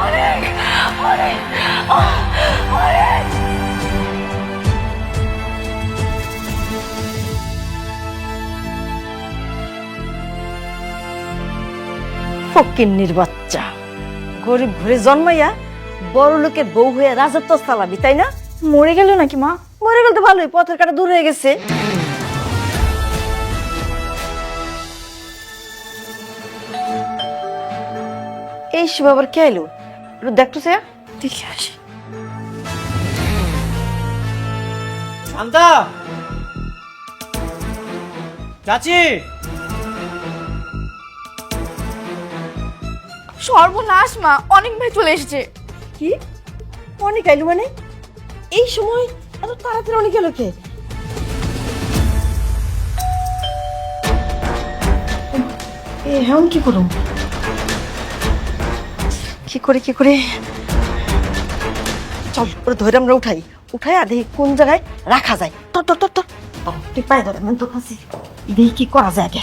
অনেক অনেক অনেক। ফকিন্নির বাচ্চা, গরিব ঘরে জন্মাইয়া বড় লোকের বউ হয়ে রাজত্ব চালাবি, তাই না? মরে গেল নাকি মা? মরে গেল তো ভালোই, পথের কাটা দূর হয়ে গেছে। এই সময় আবার কে এলো? একটু দেখতো সে, দেখে আসি। শান্তা, চাচি, সর্বনাশ মা, অনেক ভাই চলে এসেছে। কি অনেক আইলো মানে? এই সময় এত তাড়াতাড়ি অনেক এলো কে? এখন কি করুম? কি করে চল, ওরা ধরে আমরা উঠাই দেখি কোন জায়গায় রাখা যায়। তোর তোর তোর তোর তুই পায়ে ধরে আমি তো কাছে দেখি কি করা যায় আগে।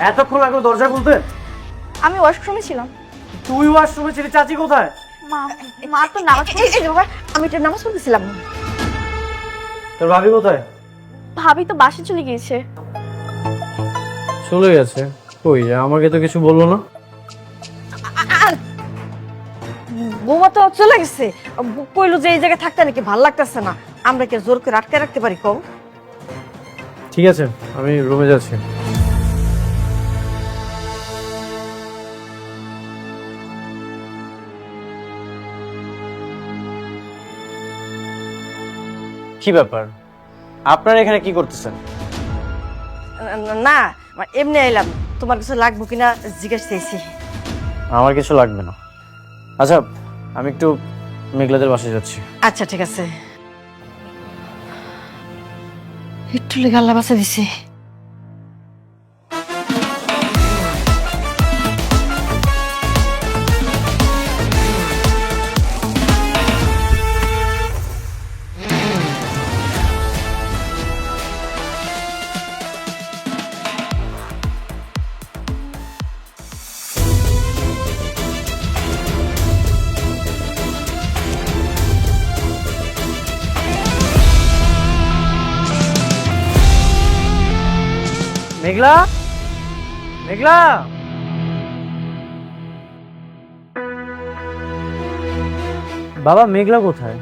এতক্ষণ লাগলো দরজা খুলতে? আমি ওয়াশরুমে ছিলাম। তুই ওয়াশরুমে ছিলি, চাচি কোথায়? মা, মা তো নামাজ এই যে বাবা, আমি এটা নামাজ পড়তেছিলাম। তোর ভাবি কোথায়? ভাবি তো বাসে চলে গিয়েছে। চলে গেছে? কই, আমাকে তো কিছু বললো না। বৌমা তো চলে গেছে, কইলো যে এই জায়গায় থাকতে নাকি ভাল লাগতেছে না। আমরা কি জোর করে আটকে রাখতে পারি? কম। ঠিক আছে, আমি রুমে যাচ্ছি। কি ব্যাপার, আপনারা এখানে কি করতেছেন? না, এমনি এলাম, তোমার কিছু লাগবে কিনা জিজ্ঞেস চাইছি। আমার কিছু লাগবে না। আচ্ছা, আমি একটু মেঘলাদের বাসায় যাচ্ছি। আচ্ছা ঠিক আছে। একটু লেগে আল্লাহ বাঁচা দিছে। মেঘলা, মেঘলা, বাবা মেঘলা কোথায়?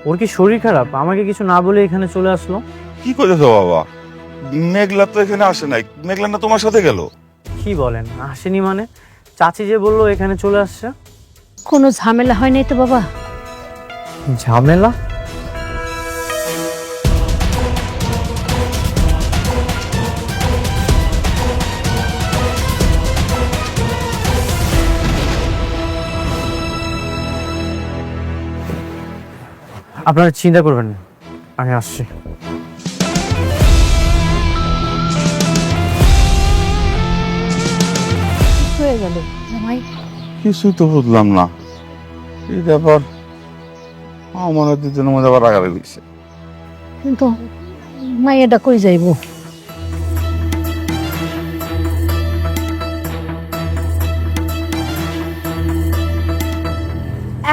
ওর কি শরীর খারাপ? আমাকে কিছু না বলে এখানে চলে আসলো। কি করেছো বাবা? মেঘলা তো এখানে আসে নাই। মেঘলা না তোমার সাথে গেল? কি বলেন, আসেনি মানে? চাচি যে বললো এখানে চলে আসছে। কোনো ঝামেলা হয় নাই তো বাবা? ঝামেলা? আপনারা চিন্তা করবেন না, আমি আসছি। হয়ে গেল জামাই? কিছুই তো বুঝলাম না। এই ব্যাপার আমার দুজনের মধ্যে আবার রাগারাগি হয়েছে। কিন্তু মাইয়াটা কই যাইব?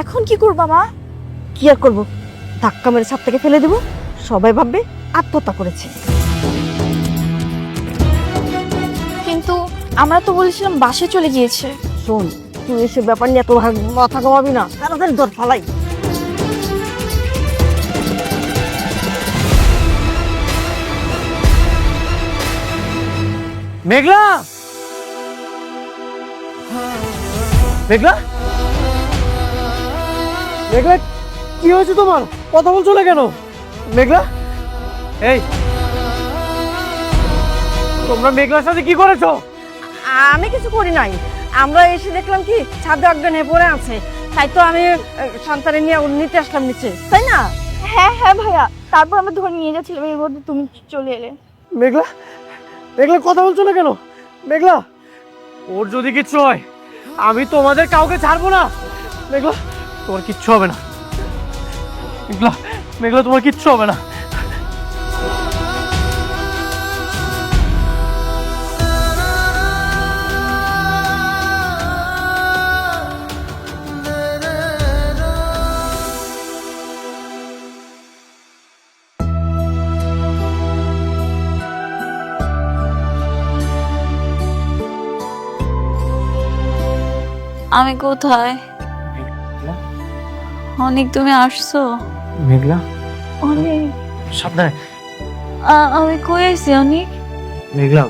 এখন কি করবা মা? কি আর করবো, ধাক্কা মেরে ছাদ থেকে ফেলে দেবো, সবাই ভাববে আত্মহত্যা করেছে। কিন্তু আমরা তো বলেছিলাম বাসে চলে গিয়েছে। শোন, তুই এসে ব্যাপার নিয়ে এত মাথা কমাবি না, তাড়াতাড়ি দর ফালাই। মেঘলা, মেঘলা, মেঘলা, কি হয়েছে তোমার? কথা বলছো না কেন? মেঘলা, এই তোমরা মেঘলার সাথে কি করেছো? আমি কিছু করি নাই, আমরা এসে দেখলাম কি ছাদে অজ্ঞান হয়ে পড়ে আছে, তাই তো আমি সন্তানে নিয়ে নিতে আসলাম নিচে, তাই না? হ্যাঁ হ্যাঁ ভাইয়া, তারপর আমরা ধরে নিয়ে যাচ্ছিলাম, এর মধ্যে তুমি চলে এলে। মেঘলা, মেঘলা কথা বলছো না কেন? মেঘলা, ওর যদি কিছু হয় আমি তোমাদের কাউকে ছাড়বো না। মেঘলা, তোমার কিচ্ছু হবে না। মেঘলা, মেঘলা, তোমার কিচ্ছু হবে না। আমি কোথায়? অনেক, তুমি আসছো? মেঘলা, অনেক, সাবধানে। আমি কই আছি অনেক? মেঘলা,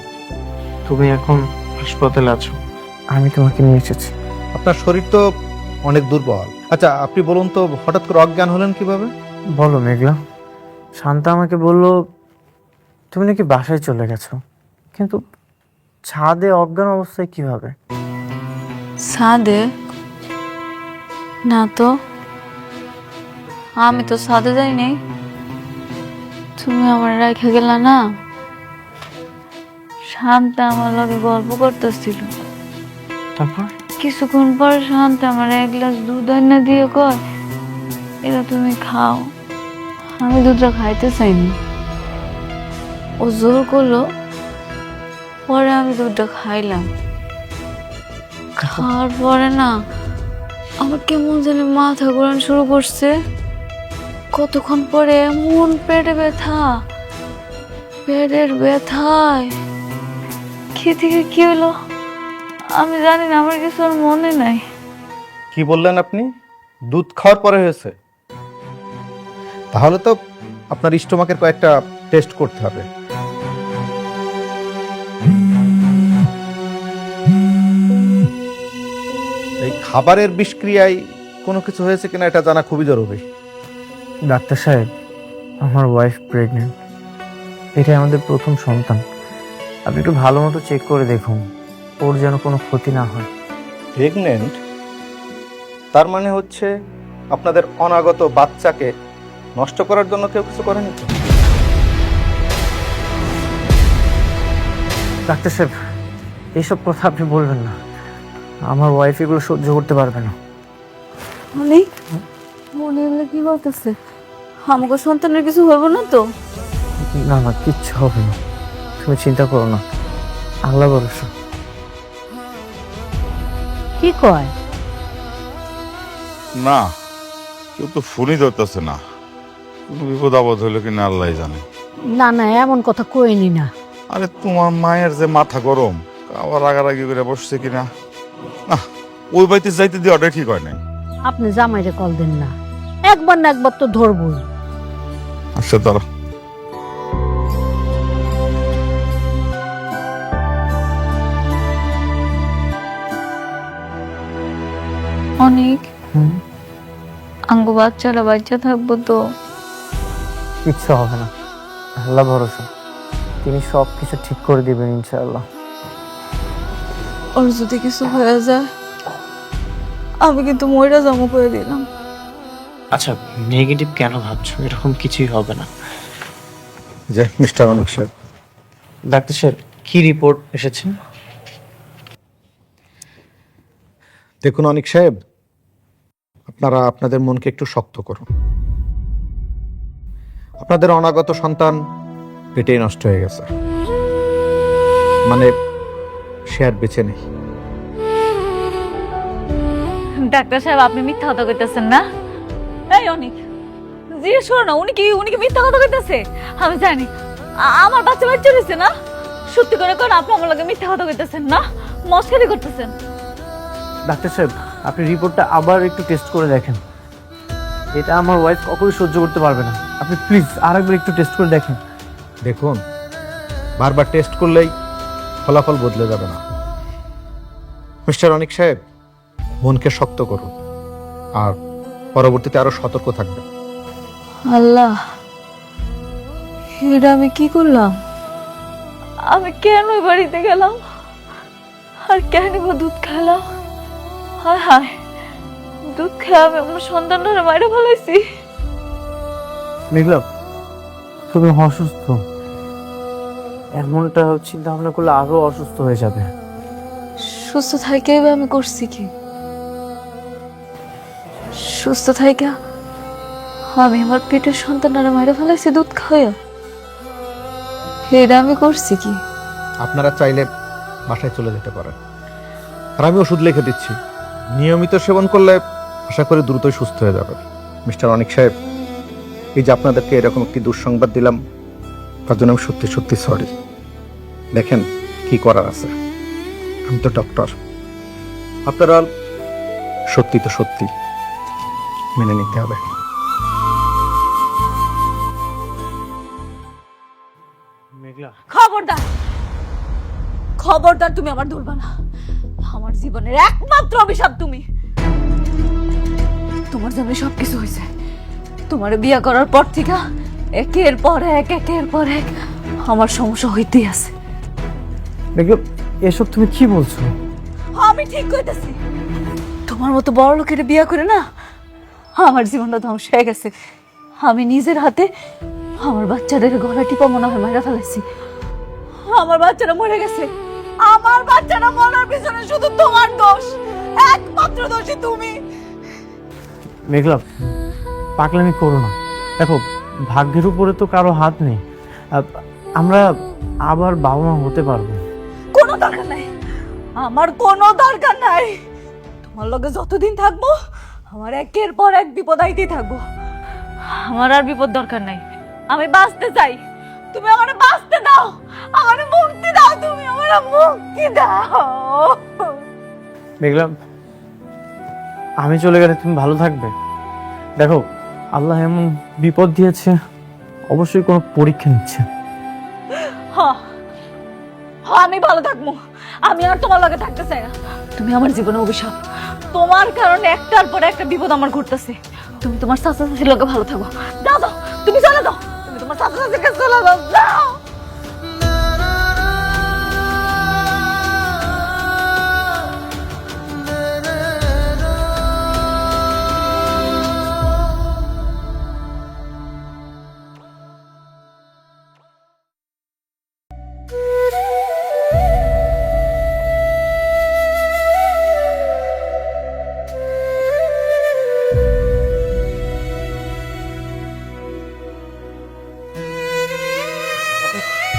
তুমি এখন হাসপাতালে আছো, আমি তোমাকে নিয়ে এসেছি। আপনার শরীর তো অনেক দুর্বল। আচ্ছা, আপনি বলুন তো হঠাৎ করে অজ্ঞান হলেন কিভাবে? বলো মেঘলা। শান্তা আমাকে বললো তুমি নাকি বাসায় চলে গেছো, কিন্তু ছাদে অজ্ঞান অবস্থায় কিভাবে? ছাদে? না তো, আমি তো ছাদে যাই নাই। তুমি আমার রেখে গেলা না। শান্তা আমার লগে গল্প করতেছিল। তারপর? কিছুক্ষণ পর শান্তা আমার এক গ্লাস দুধ এনে দিয়ে কয়, এটা তুমি খাও। আমি দুধটা খাইতে চাইনি, ও জোর করলো, পরে আমি দুধটা খাইলাম। খাওয়ার পরে না আমার কেমন জানি মাথা ঘোরানো শুরু করছে। কতক্ষণ পরে এমন পেটে ব্যথা, পেটের ব্যথায় কি থেকে কি হলো আমি জানি না, আমার কিছু আর মনে নাই। কি বললেন আপনি? দুধ খাওয়ার পরে হয়েছে? তাহলে তো আপনার স্টোমাকের কয়েকটা টেস্ট করতে হবে। এই খাবারের বিষক্রিয়ায় কোনো কিছু হয়েছে কিনা এটা জানা খুবই জরুরি। ডাক্তার সাহেব, আমার ওয়াইফ প্রেগনেন্ট, এটাই আমাদের প্রথম সন্তান। আপনি একটু ভালো মতো চেক করে দেখুন, ওর যেন কোনো ক্ষতি না হয়। প্রেগনেন্ট? তার মানে হচ্ছে আপনাদের অনাগত বাচ্চাকে নষ্ট করার জন্য কেউ কিছু করেনি তো? ডাক্তার সাহেব, এইসব কথা আপনি বলবেন না, আমার ওয়াইফ এগুলো সহ্য করতে পারবে না। অনেক মনে হলে কি বলতেছে? আমাকে সন্তানের কিছু হইব না তো? না না, কিচ্ছু হবে না, তুমি চিন্তা করো না, আল্লাহ ভরসা। কি কয়? না, কেউ তো ফোনই ধরতেছে না। কোনো বিপদ আপদ হইলো কিনা আল্লাহ জানে। না না, এমন কথা কইনি না। আরে তোমার মায়ের যে মাথা গরম, আবার রাগারাগি করে বসছে কিনা। না, ওই বাড়িতে যাইতে দিয়ে ওটা ঠিক হয় নাই। আপনি জামাইরে কল দেন না, একবার না একবার তো ধরবই। আচ্ছা তারা অনেক, আঙ্গু বাচ্চারা বাচ্চা থাকবো তো? কিচ্ছু হবে না, আল্লাহ ভরসা, তিনি সব কিছু ঠিক করে দিবেন ইনশাআল্লাহ। ওর যদি কিছু হয়ে যায় আমি কিন্তু ময়রা জমা করে দিলাম। আচ্ছা, নেগেটিভ কেন ভাবছো? এরকম কিছুই হবে না। যে মিস্টার অনিক সাহেব, ডাক্তার সাহেব, কি রিপোর্ট এসেছে? দেখুন অনিক সাহেব, আপনারা আপনাদের মনকে একটু শক্ত করুন। আপনাদের অনাগত সন্তান পেটেই নষ্ট হয়ে গেছে, মানে সে আর বেঁচে নেই। ডাক্তার সাহেব, আপনি মিথ্যা কথা কইতেছেন না? এই অনেক, জিজ্ঞেস করো না, উনি কি মিথ্যা কথা কইতেছে? আমি জানি আমার বাচ্চা বাচ্চা রয়েছে না। সত্যি করে কোন আপনি আমার লগে মিথ্যা কথা কইতেছেন না, মস্কারি করতেছেন। ডাক্তার সাহেব, আপনি রিপোর্টটা আবার একটু টেস্ট করে দেখেন, এটা আমার ওয়াইফ কখনোই সহ্য করতে পারবে না। আপনি প্লিজ আরেকবার একটু টেস্ট করে দেখেন। দেখুন, বারবার টেস্ট করলেই ফলাফল বদলে যাবে না। মিস্টার অনিক সাহেব, মনকে শক্ত করুন আর পরবর্তীতে আরো সতর্ক থাকবেন। আল্লাহ, এটা আমি কি করলাম? আমি কেন ওই বাড়িতে গেলাম আর কেন বা দুধ খেলাম? হায় হায়, দুধ খেয়ে আমি আমার সন্তানরা বাইরে ফেলাইছি। মেঘলা, তুমি অসুস্থ, এমনটা চিন্তা ভাবনা করলে আরো অসুস্থ হয়ে যাবে। সুস্থ থাইকে আমি করছি কি? সুস্থ থাইকা আমি আমার পেটের সন্তানরা মাইরা ফেলাইছি দুধ খাওয়া। এটা আমি করছি কি? আপনারা চাইলে বাসায় চলে যেতে পারেন, আর আমি ওষুধ লিখে দিচ্ছি। নিয়মিত সেবন করলে আশা করি দ্রুতই সুস্থ হয়ে যাবে। মিস্টার অনিক সাহেব, এই যে আপনাদেরকে এরকম একটি দুঃসংবাদ দিলাম, তার জন্য আমি সত্যি সত্যি সরি। দেখেন কি করার আছে, আমি তো ডক্টর। আপনারা সত্যি তো সত্যি মেনে নিতে হবে। মেঘলা, খবরদার, খবরদার, তুমি আমার ধরবা না। আমার জীবনের একমাত্র অভিশাপ তুমি। তোমার জন্য সবকিছু হয়েছে। তোমার বিয়ে করার পর থেকে একের পর এক আমার সমস্যা হইতেই আছে। মেঘলা, এসব তুমি কি বলছো? আমি ঠিক কইতাছি। তোমার মতো বড় লোকের বিয়ে করে না আমার জীবনটা ধ্বংস হয়ে গেছে। আমি নিজের হাতে আমার বাচ্চাদের গলা টিপা মনে হয় মারা ফেলাইছি। আমার বাচ্চারা মরে গেছে। আমার বাচ্চারা মরার পিছনে শুধু তোমার দোষ, একমাত্র দোষী তুমি। মেঘলা, পাগলামি করো না। দেখো, ভাগ্যের উপরে তো কারো হাত নেই। আমরা আবার বাবা মা হতে পারবো। কোনো দরকার নাই, আমার কোনো দরকার নাই। তোমার লগে যতদিন থাকবো আমার একের পর এক বিপদ আইতেই থাকবো। আমার আর বিপদ দরকার নাই। আমি বাঁচতে চাই, তুমি আমার বাঁচতে দাও। আমার মুক্তি দাও, তুমি আমার মুক্তি দাও। মেঘলা, আমি চলে গেলে তুমি ভালো থাকবে। দেখো, আল্লাহ এমন বিপদ দিয়েছে, অবশ্যই কোনো পরীক্ষা নিচ্ছে। আমি ভালো থাকবো। আমি আর তোমার লগে থাকতে চাই না। তুমি আমার জীবনে অভিশাপ। তোমার কারণে একটার পর একটা বিপদ আমার ঘটতেছে। তুমি তোমার চাচা চাচির লগে ভালো থাকো। দাও দাও, তুমি চলে দাও। তুমি তোমার চাচা চাচির কাছে চলে দাও। দাও।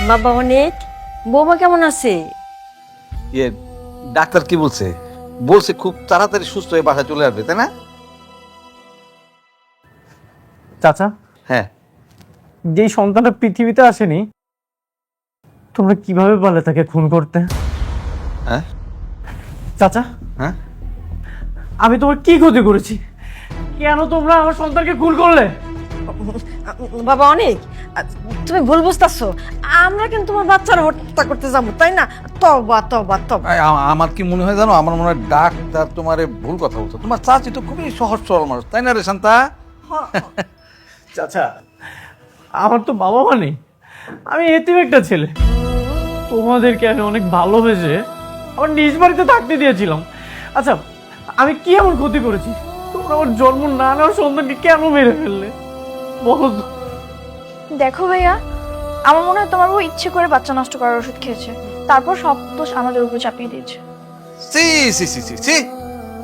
বাবা অনেক, বৌমা কেমন আছে? ইয়ে ডাক্তার কি বলছে? বলছে খুব তাড়াতাড়ি সুস্থ হয়ে বাসায় চলে আসবে, তাই না? চাচা, হ্যাঁ। যেই সন্তানটা পৃথিবীতে আসেনি, তোমরা কিভাবে পারলে তাকে খুন করতে? হ্যাঁ চাচা, হ্যাঁ, আমি তোমার কি ক্ষতি করেছি? কেন তোমরা আমার সন্তানকে খুন করলে? বাবা অনেক, তুমি ভুল বুঝতেছো। আমরা কিন্তু তোমার বাচ্চারা হত্যা করতে যাবো, তাই না? তবা তবা তবা। আমার কি মনে হয় জানো, আমার মনে হয় ডাক্তার তোমার ভুল কথা বলছো। তোমার চাচি তো খুবই সহজ সরল মানুষ, তাই না রে শান্তা? চাচা, আমার তো বাবা মা নেই, আমি এতিম একটা ছেলে। তোমাদেরকে আমি অনেক ভালোবেসে আমার নিজ বাড়িতে থাকতে দিয়েছিলাম। আচ্ছা, আমি কি এমন ক্ষতি করেছি তোমরা আমার জন্ম না নেওয়ার সন্তানকে কেন মেরে ফেললে? বলো তো। দেখো ভাইয়া, আমার মনে হয় তোমার বউ ইচ্ছে করে বাচ্চা নষ্ট করার ওষুধ খেয়েছে, তারপর সব দোষ আমাদের উপর চাপিয়ে দিয়েছে। C C C C C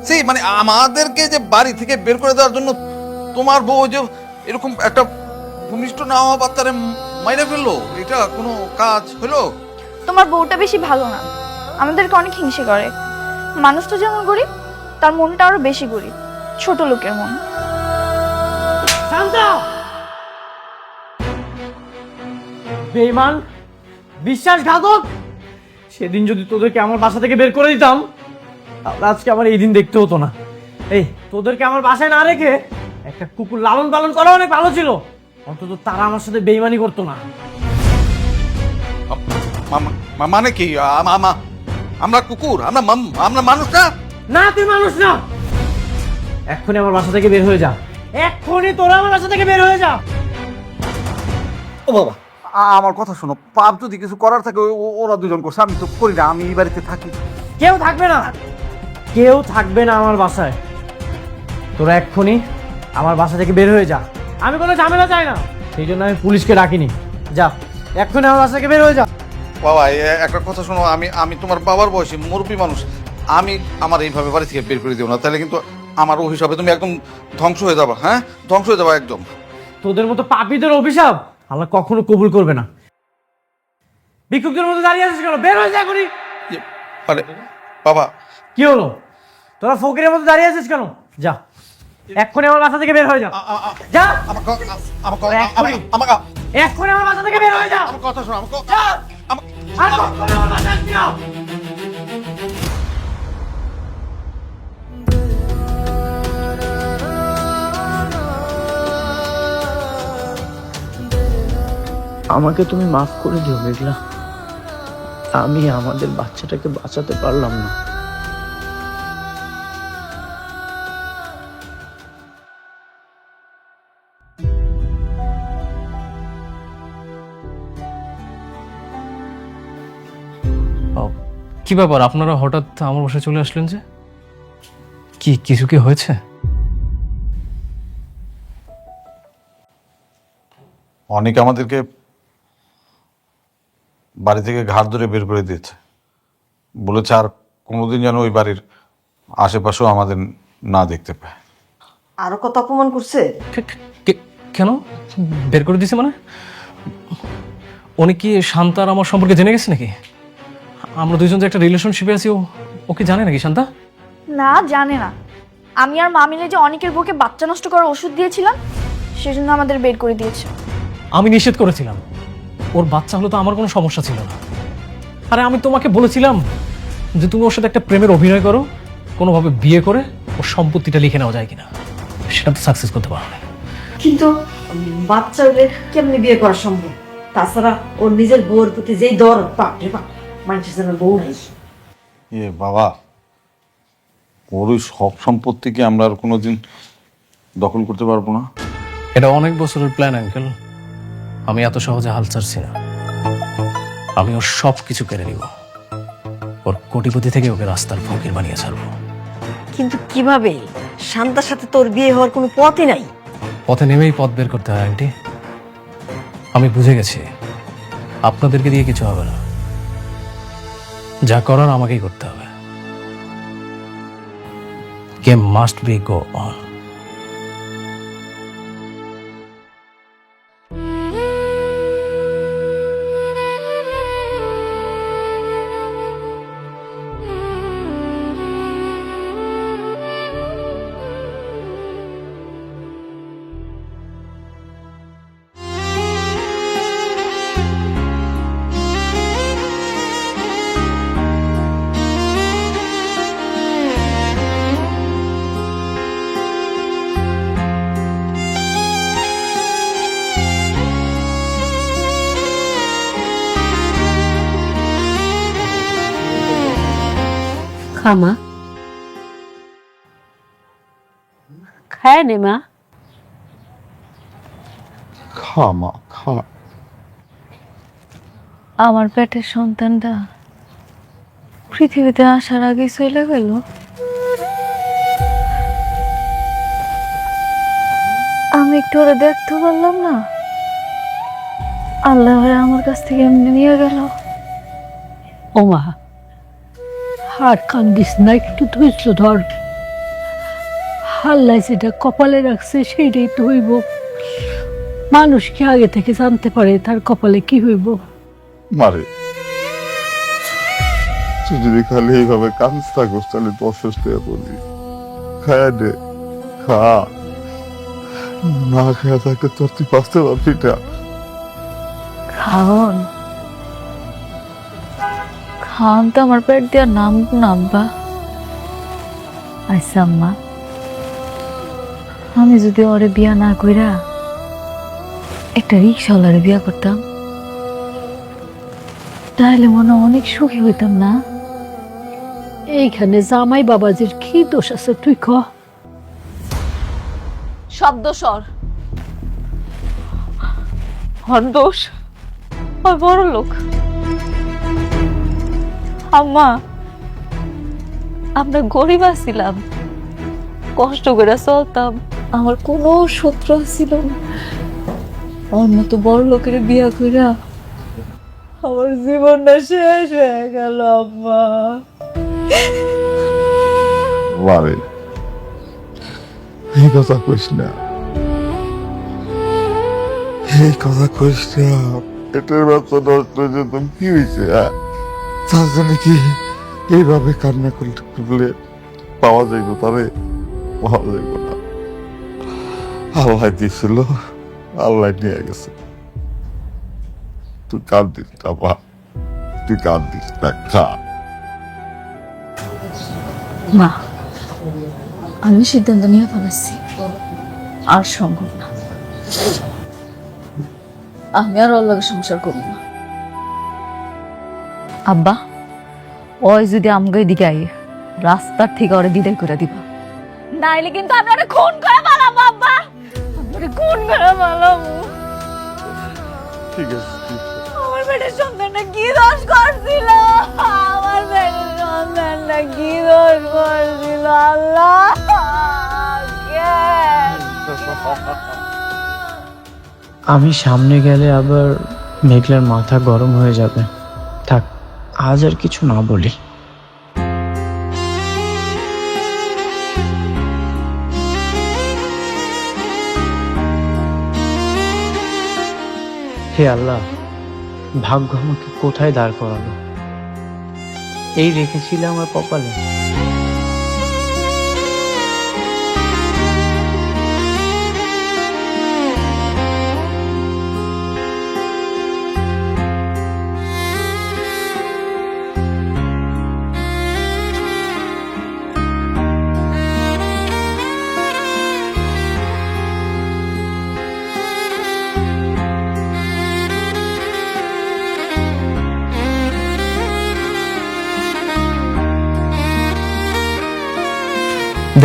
C মানে আমাদেরকে যে বাড়ি থেকে বের করে দেওয়ার জন্য তোমার বউ যে এরকম একটা ভূমিষ্ঠ না হওয়া বাচ্চারে মাইরে ফেললো, এটা কোনো কাজ হলো? তোমার বউটা বেশি ভালো না, আমাদেরকে অনেক হিংসে করে। মানুষটা যেমন গরিব, তার মনটা আরো বেশি গরিব, ছোট লোকের মন। শান্তা, বেঈমান, বিশ্বাসঘাতক! সেদিন যদি তোদেরকে আমার বাসা থেকে বের করে দিতাম, তাহলে আজকে আমার এই দিন দেখতে হতো না। এই, তোদেরকে আমার বাসায় না রেখে একটা কুকুর লালন পালন করা অনেক ভালো ছিল। অন্তত তারা আমার সাথে বেঈমানি করতো না। মানে কি? আমরা কুকুর? আমরা মানুষ না? না, তুই মানুষ না। এক্ষুনি আমার বাসা থেকে বের হয়ে যা। এক্ষুনি তোরা আমার বাসা থেকে বের হয়ে যা। ও বাবা, আমার কথা শোনো। পাপ যদি কিছু করার থাকে ওরা দুজন করছে, আমি তো করি না। আমি এই বাড়িতে থাকি। কেউ থাকবে না, কেউ থাকবে না আমার বাসায়। তোরা এক্ষুনি আমার বাসা থেকে বের হয়ে যা। আমি কোনো ঝামেলা চাই না, সেই জন্য আমি পুলিশকে ডাকিনি। যা, এক্ষুনি আমার বাসা থেকে বের হয়ে যা। বাবা, একটা কথা শোনো। আমি তোমার বাবার বয়সী মুরব্বী মানুষ। আমি আমার এইভাবে বাড়ি থেকে বের করে দিও না, তাহলে কিন্তু আমার অভিশাপে তুমি একদম ধ্বংস হয়ে যাবা। হ্যাঁ, ধ্বংস হয়ে যাবা একদম। তোদের মতো পাপীদের অভিশাপ আল্লাহ কখনো কবুল করবে না। ভিক্ষুকদের মতো দাঁড়িয়ে আছিস কেন? বের হয়ে যা এখনই। আরে বাবা, কি হলো? তোরা ফকিরের মতো দাঁড়িয়ে আছিস কেন? যা এক্ষুনি আমার বাসা থেকে বের হয়ে যা। যা এক্ষুনি আমার বাসা থেকে বের হয়ে যা। আমার কথা শোনো, যা। আর কখনো আমার বাসায় আসবি না। আমাকে তুমি মাফ করে দিও মেঘলা, আমি আমাদের বাচ্চাটাকে বাঁচাতে পারলাম না। কি ব্যাপার, আপনারা হঠাৎ আমার বাসায় চলে আসলেন যে? কিছু কি হয়েছে? অনেক আমাদেরকে বাড়ি থেকে ঘাড় ধরে বের করে দিয়েছে, বলেছে আর কোনোদিন যেন ওই বাড়ির আশেপাশেও আমাদের না দেখতে পায়। আরো কত অপমান করছে? কেন বের করে দিছে মানে? উনি কি শান্তার আমার সম্পর্কে জেনে গেছে নাকি? আমরা দুইজন যে একটা রিলেশনশিপে আছি, ও কি জানে নাকি শান্তা? না, জানে না। আমি আর মা মিলে যে অনেকের বুকে বাচ্চা নষ্ট করার ওষুধ দিয়েছিলাম, সেজন্য আমাদের বের করে দিয়েছে। আমি নিষেধ করেছিলাম, ওর বাচ্চা হলো তো আমার কোনো সমস্যা ছিল না। আরে আমি তোমাকে বলেছিলাম যে তুমি ওর সাথে একটা প্রেমের অভিনয় করো, কোনোভাবে বিয়ে করে ওর সম্পত্তিটা লিখে নেওয়া যায় কিনা। সেটা তো সাকসেস করতে পারো না। কিন্তু বাচ্চা হলে কেমনি বিয়ে করা সম্ভব? তাছাড়া ওর নিজের বউর প্রতি যেই দরদ, বাপরে বাপ, মানুষের জন্য বউ নাই। বাবা, ওর ওই সব সম্পত্তিকে আমরা আর কোনোদিন দখল করতে পারবো না। এটা অনেক বছরের প্ল্যান আঙ্কেল, আমি এত সহজে হাল ছাড়ছি না। আমি ওর সব কিছু কেড়ে নিব, ওর কোটিপতি থেকে ওকে রাস্তার ফকির বানিয়ে ছাড়বো। কিন্তু কিভাবে? শান্তার সাথে তোর বিয়ে হওয়ার কোনো পথই নাই। পথে নেমেই পথ বের করতে হয় আন্টি। আমি বুঝে গেছি আপনাদেরকে দিয়ে কিছু হবে না, যা করার আমাকেই করতে হবে। Game must be go on. খামা খায় নে মা। খা মা, খা। আমার পেটের সন্তানটা পৃথিবীতে আসার আগে চলে গেল। আমি একটু ওরা দেখতে পারলাম না, আল্লাহ আমার কাছ থেকে এমনি নিয়ে গেল। ও মা, আর কান্দিস না, একটু ধৈর্য ধর। আল্লাহ যেটা কপালে রাখছে সেইটাই তো হইব। মানুষ কি আগে থেকে জানতে পারে তার কপালে কি হইব? মারে, তুই যদি খালি এইভাবে কাঁদতে থাকোস তাহলে তো অসুস্থ হয়ে পড়বি। খায়া দে, খা। না খায়া থাকলে তোর তুই বাঁচতে পারবি না। খাওন খাওন তো আমার পেট দেওয়ার নাম নাম্বা। আচ্ছা আম্মা, আমি যদি ওরে বিয়া না কইরা একটা রিক্সাওয়ালারে বিয়া করতাম, তাহলে মনে অনেক সুখী হইতাম না? এইখানে জামাই বাবাজির কি দোষ আছে তুই ক? সব দোষর হর দোষ, ওই বড় লোক। আম্মা, আমরা গরিব আছিলাম, কষ্ট করে চলতাম, আমার কোনো শত্রু ছিল না। ওর মতো বড় লোকের বিয়া কইরা আমার জীবনটা শেষ হয়ে গেল আম্মা। মারে এই কথা কইস না, এই কথা কইস না। পেটের বাচ্চা নষ্ট হয়েছে, তুমি কি হয়েছে? তার জন্য কি এইভাবে কান্না করলে পাওয়া যাইব? তারে পাওয়া যাইব না। আল্লাহ দিয়েছিল, আল্লাহ নিয়ে গেছে। তুই কাঁদিস না মা, তুই কাঁদিস না, খা। মা, আমি সিদ্ধান্ত নিয়ে ফেলেছি, আর সম্ভব না। আমি আর ওর লগে সংসার করব না। আব্বা, ওই যদি আমগো এদিকে আই, রাস্তার থেকে ওরে বিদায় করে দিবা, নাইলে কিন্তু আমি ওরে খুন করে মারাবো। আব্বা, আমি ওরে খুন করে মারাবো। ঠিক আছে, ঠিক আছে। আমার পেটের সন্তানটা কি দোষ করছিল? আমার পেটের সন্তানটা কি দোষ করছিল? আল্লাহ, কেন? আমি সামনে গেলে আবার মেঘলার মাথা গরম হয়ে যাবে। থাক, আজ আর কিছু না বলি। হে আল্লাহ, ভাগ্য আমাকে কোথায় দাঁড় করালো? এই রেখেছিলে আমার কপালে।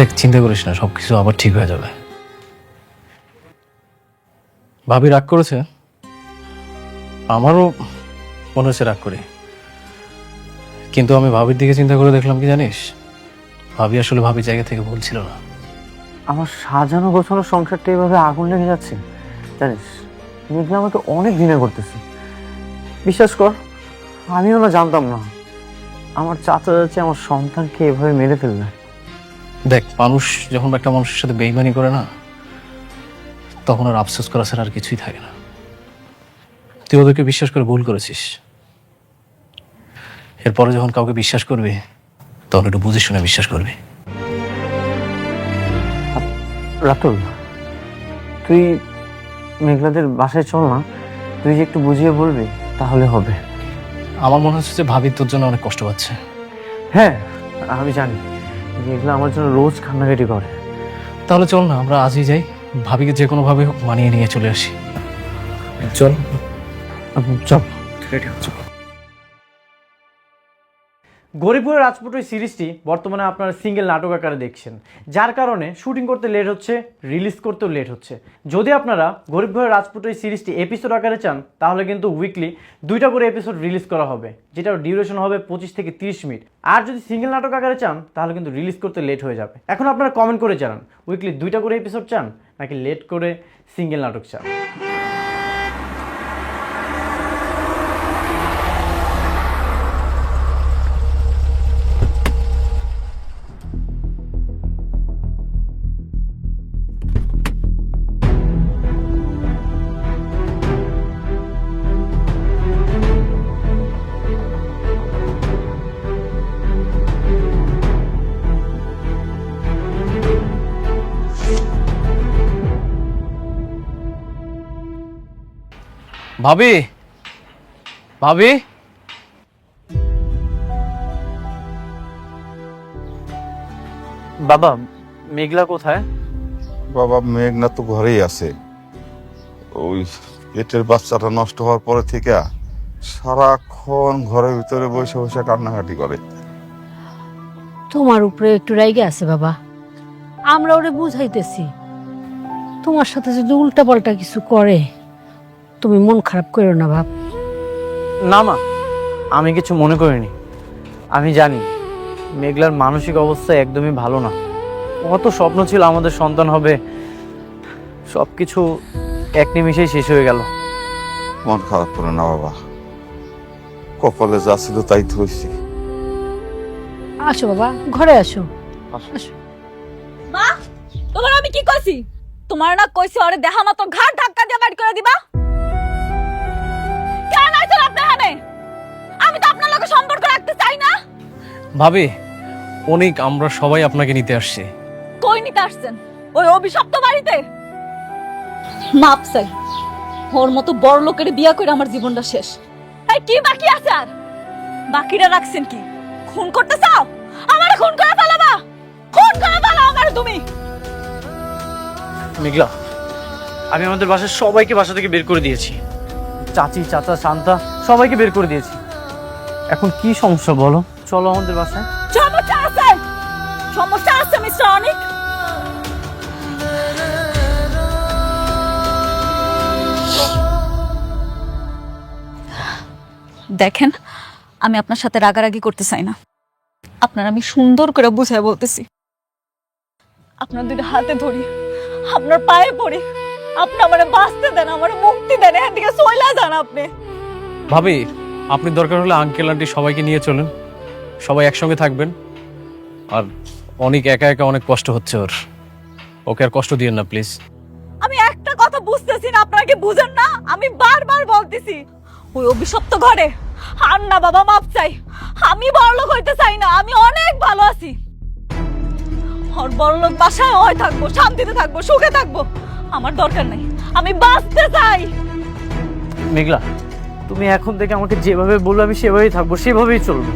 দেখ, চিন্তা করিস না, সবকিছু আবার ঠিক হয়ে যাবে। ভাবি রাগ করেছে, আমারও মনে হচ্ছে রাগ করি, কিন্তু আমি ভাবির দিকে চিন্তা করে দেখলাম কি জানিস, ভাবি আসলে ভাবির জায়গা থেকে ভুল ছিল না। আমার সাজানো গোছানো সংসারটা এভাবে আগুন লেগে যাচ্ছে জানিস, মেঘলা আমাকে অনেক ঘৃণা করতেছে। বিশ্বাস কর, আমিও না জানতাম না আমার চাচা চাচি আমার সন্তানকে এভাবে মেরে ফেলবে। দেখ, মানুষ যখন একটা মানুষের সাথে বেইমানি করে না, তখন আর আফসোস করা ছাড়া আর কিছুই থাকে না। তুই ওদেরকে বিশ্বাস করে ভুল করেছিস, এরপরে যখন কাউকে বিশ্বাস করবি তখন একটু বুঝে শুনে বিশ্বাস করবি। রাতুল, তুই মেঘলাদের বাসায় চল না, তুই যে একটু বুঝিয়ে বলবি তাহলে হবে। আমার মনে হচ্ছে যে ভাবি তোর জন্য অনেক কষ্ট পাচ্ছে। হ্যাঁ, আমি জানি মেঘলা আমার জন্য রোজ কান্নাকাটি করে। তাহলে চল না, আমরা আজই যাই, ভাবিকে যে কোনো ভাবে হোক মানিয়ে নিয়ে চলে আসি। চল চল, রেডি হচ্ছে। গরিবপুরের রাজপুত এই সিরিজটি বর্তমানে আপনারা সিঙ্গেল নাটক আকারে দেখছেন, যার কারণে শুটিং করতে লেট হচ্ছে, রিলিজ করতেও লেট হচ্ছে। যদি আপনারা গরিবপুরের রাজপুত এই সিরিজটি এপিসোড আকারে চান, তাহলে কিন্তু উইকলি 2টা করে এপিসোড রিলিজ করা হবে, যেটার ডিউরেশন হবে 25 থেকে 30 মিনিট। আর যদি সিঙ্গেল নাটক আকারে চান, তাহলে কিন্তু রিলিজ করতে লেট হয়ে যাবে। এখন আপনারা কমেন্ট করে জানান, উইকলি 2টা করে এপিসোড চান নাকি লেট করে সিঙ্গেল নাটক চান। ভাবি, ভাবি, বাবা, মেঘলা কোথায়? বাবা, মেঘনা তো ঘরেই আছে। ওই পেটের বাচ্চাটা নষ্ট হওয়ার পরে থেকে সারাক্ষণ ঘরের ভিতরে বসে বসে কান্নাকাটি করে। তোমার উপরে একটু রাইগে আছে বাবা, আমরা ওরে বুঝাইতেছি। তোমার সাথে যদি উল্টাপাল্টা কিছু করে, তুমি মন খারাপ করো না বাপ। না মা, আমি কিছু মনে করিনি। আমি জানি মেঘলার মানসিক অবস্থা একদমই ভালো না। কত স্বপ্ন ছিল আমাদের সন্তান হবে, সব কিছু এক নিমিষেই শেষ হয়ে গেল। মন খারাপ করে না বাবা, কপালে যা ছিল তাই তো হয়েছে। আসো বাবা, ঘরে আসো। মা তোমার আমি কি কইছি? তোমার না কইছি আরে দেহা মতো ঘাট ধাক্কা দিয়ে বাইর করে দিবা? কেন আইছেন আপনি এখানে? আমি তো আপনার লগে সম্পর্ক রাখতে চাই না। ভাবি, অনেক আমরা সবাই আপনাকে নিতে আসছি। কই নিতে আসছেন? ওই অভিশপ্ত বাড়িতে? মাপ চাই, ওর মতো বড় লোকের বিয়া করে আমার জীবনটা শেষ। এই কি বাকি আছে আর? বাকিটা রাখছেন কি? খুন করতে চাও? আমারে খুন করে ফেলাবা? খুন করে ফেলাও আমারে তুমি। মেঘলা, আমি আমাদের বাসার সবাইকে বাসা থেকে বের করে দিয়েছি। চাচি, চাচা, শান্তা সবাইকে বের করে দিয়েছি। এখন কি সমস্যা বলো? চলো আমাদের বাসায়। সমস্যা আছে, সমস্যা আছে মিস্টার অনিক। দেখেন, আমি আপনার সাথে রাগারাগি করতে চাই না। আপনার আমি সুন্দর করে বুঝায় বলতেছি। আপনার দুইটা হাতে ধরি, আপনার পায়ে পড়ি, আপনি আমারে বাঁচতে দেন, আমারে মুক্তি দেন, এখান থেকে চইলা যান আপনি। ভাবি, আপনি দরকার হলে আঙ্কেল আন্টি সবাইকে নিয়ে চলেন, সবাই একসঙ্গে থাকবেন। আর অনেক একা একা অনেক কষ্ট হচ্ছে ওর, ওকে আর কষ্ট দিয়েন না প্লিজ। আমি একটা কথা বুঝতেছি না, আপনারা কি বুঝেন না? আমি বারবার বলতেছি ওই অভিশপ্ত ঘরে আর না বাবা, মাপ চাই। আমি বড়লোক হইতে চাই না, আমি অনেক ভালো আছি। ওর বড়লোক বাসায় হয় থাকবো, শান্তিতে থাকবো, সুখে থাকবো, আমার দরকার নাই। আমি বাঁচতে চাই। মেঘলা, তুমি এখন থেকে আমাকে যেভাবে বলবে আমি সেভাবেই থাকবো, সেভাবেই চলবো।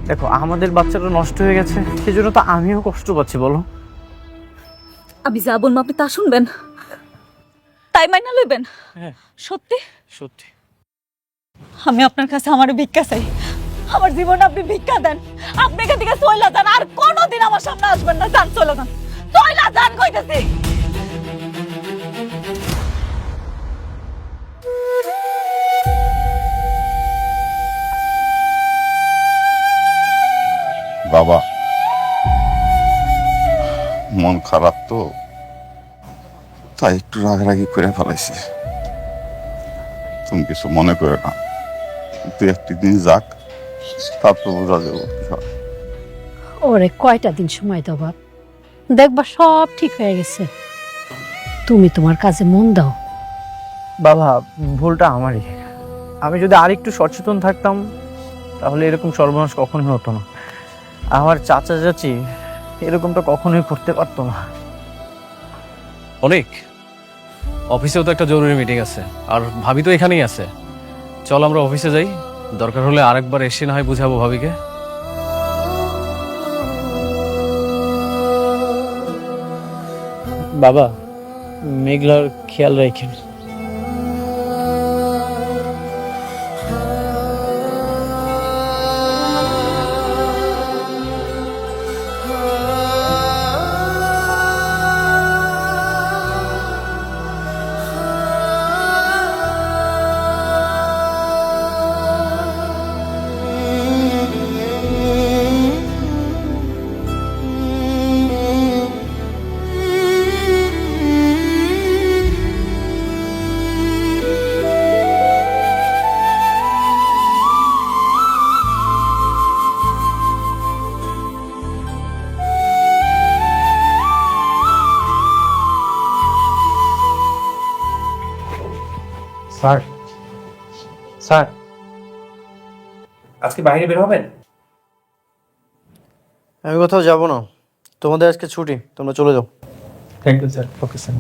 দেখো, আমাদের বাচ্চাটা নষ্ট হয়ে গেছে, সেজন্য তো আমিও কষ্ট পাচ্ছি, বলো। আমি যা বলবো আপনি তা শুনবেন, তাই মাইনা লইবেন? হ্যাঁ, সত্যি সত্যি। আমি আপনার কাছে আমার ভিক্ষা চাই, আমার জীবনে আপনি ভিক্ষা দেন। আপনি এখান থেকে চইলা যান, আর কোনোদিন আমার সামনে আসবেন না। যান, চলে যান, চইলা যান কইতেছি। বাবা, মন খারাপ তো, তাই একটু রাগারাগি করে ফেলাইছি। তুমি কিছু মনে করে না, তুই একটি দিন যাক, তারপর বোঝা যাবো কি হয়। ওরে কয়টা দিন সময় দাও বাপ, দেখবা সব ঠিক হয়ে গেছে। তুমি তোমার কাজে মন দাও। বাবা, ভুলটা আমারই। আমি যদি আর একটু সচেতন থাকতাম তাহলে এরকম সর্বনাশ কখনোই হতো না। আমার চাচা চাচি এরকমটা কখনোই করতে পারতো না। অনেক, অফিসেও তো একটা জরুরি মিটিং আছে, আর ভাবি তো এখানেই আছে। চল আমরা অফিসে যাই, দরকার হলে আরেকবার এসে না হয় বুঝাবো ভাবিকে। বাবা, মেঘলার খেয়াল রাখেন। স্যার, স্যার, আজকে বাইরে বের হবেন? আমি কোথাও যাব না, তোমাদের আজকে ছুটি, তোমরা চলে যাও। Thank you sir. Okay sir.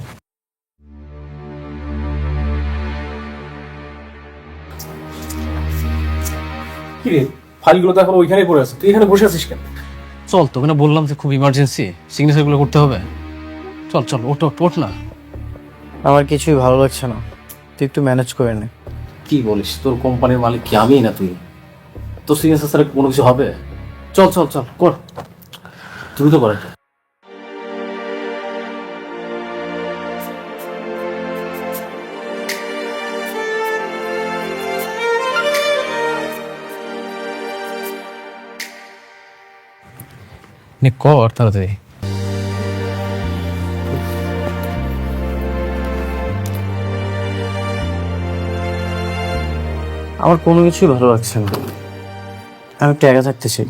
কি রে, ফাইলগুলো তো এখন ওইখানেই পড়ে আছে, তুই এখানে বসে আছিস কেন? চল, তোকে না বললাম যে খুব ইমার্জেন্সি, সিগনেচারগুলো করতে হবে। চল চল, ওঠ ওঠ, ওঠ না। আমার কিছুই ভালো লাগছে না, তুই একটু ম্যানেজ করে নে। কি বলিস, তোর কোম্পানির মালিক কি আমি না তুই? তোর সিগনেচার ছাড়া কোনো কিছু হবে? চল চল চল, কর, দ্রুত করে। কর তাড়াতাড়ি। আমার কোনো কিছুই ভালো লাগছে না, আমি একটু একা থাকতে চাই।